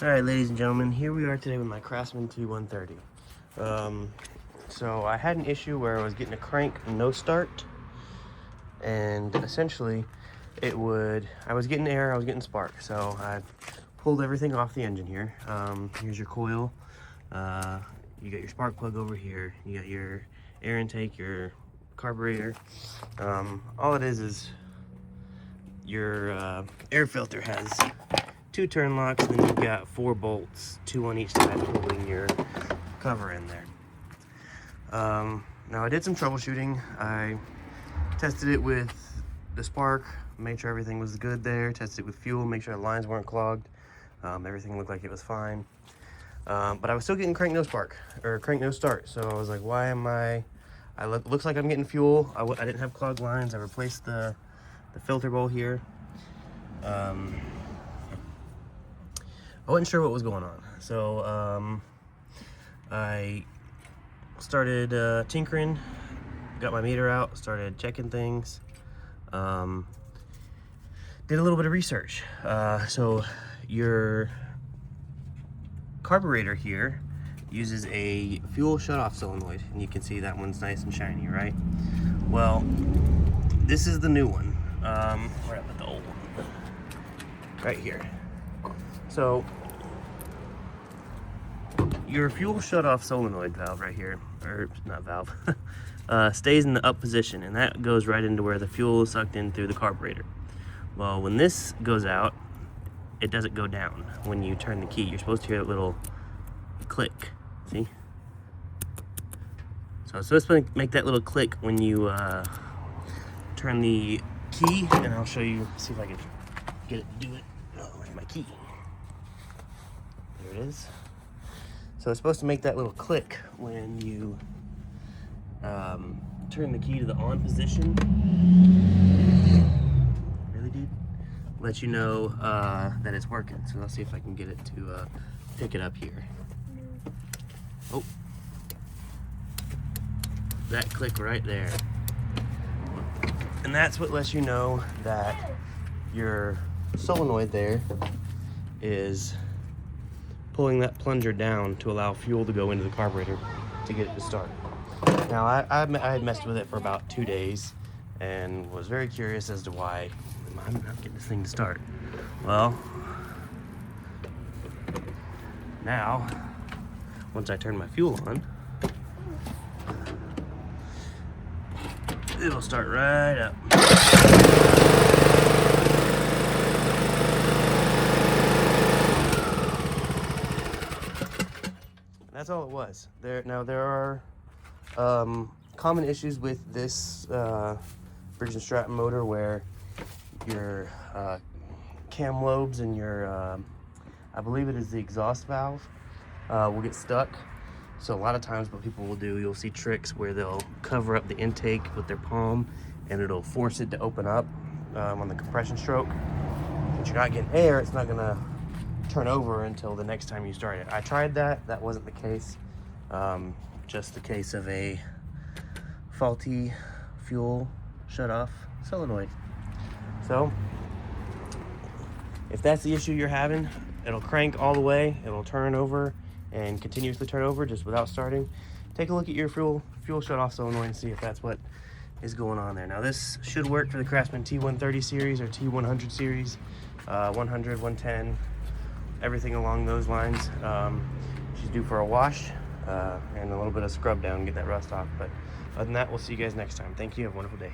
Alright, ladies and gentlemen, here we are today with my Craftsman T130. So I had an issue where I was getting a crank no start, and essentially I was getting air, I was getting spark, so I pulled everything off the engine here. Here's your coil, you got your spark plug over here, you got your air intake, your carburetor. All it is your air filter has 2 turn locks, and then you've got 4 bolts, 2 on each side, holding your cover in there. Now I did some troubleshooting. I tested it with the spark, made sure everything was good there, tested it with fuel, make sure the lines weren't clogged. Everything looked like it was fine. But I was still getting crank no spark, or crank no start. So I was like, why am looks like I'm getting fuel. I didn't have clogged lines. I replaced the filter bowl here. I wasn't sure what was going on, so I started tinkering, got my meter out, started checking things, did a little bit of research. So your carburetor here uses a fuel shutoff solenoid, and you can see that one's nice and shiny, right? Well, this is the new one. Where I put the old one? Right here. So your fuel shutoff solenoid valve right here, or not valve, stays in the up position, and that goes right into where the fuel is sucked in through the carburetor. Well, when this goes out, it doesn't go down. When you turn the key, you're supposed to hear a little click. See? So it's supposed to make that little click when you turn the key, and I'll show you, see if I can get it to do it. Oh, where's my key? There it is. So it's supposed to make that little click when you turn the key to the on position. Really, dude? Let you know that it's working. So let's see if I can get it to pick it up here. Oh, that click right there. And that's what lets you know that your solenoid there is pulling that plunger down to allow fuel to go into the carburetor to get it to start. Now, I had messed with it for about 2 days and was very curious as to why I'm not getting this thing to start. Well, now, once I turn my fuel on, it'll start right up. That's all it was. There are common issues with this Briggs and Stratton motor where your cam lobes and your, I believe it is the exhaust valve, will get stuck. So a lot of times what people will do, you'll see tricks where they'll cover up the intake with their palm and it'll force it to open up on the compression stroke. Since you're not getting air, it's not gonna turn over until the next time you start it. I tried that, that wasn't the case. Just the case of a faulty fuel shut-off solenoid. So if that's the issue you're having, it'll crank all the way, it'll turn over and continuously turn over just without starting. Take a look at your fuel shut-off solenoid and see if that's what is going on there. Now this should work for the Craftsman T130 series or T100 series, 100, 110, everything along those lines. She's due for a wash and a little bit of scrub down, get that rust off. But other than that, we'll see you guys next time. Thank you. Have a wonderful day.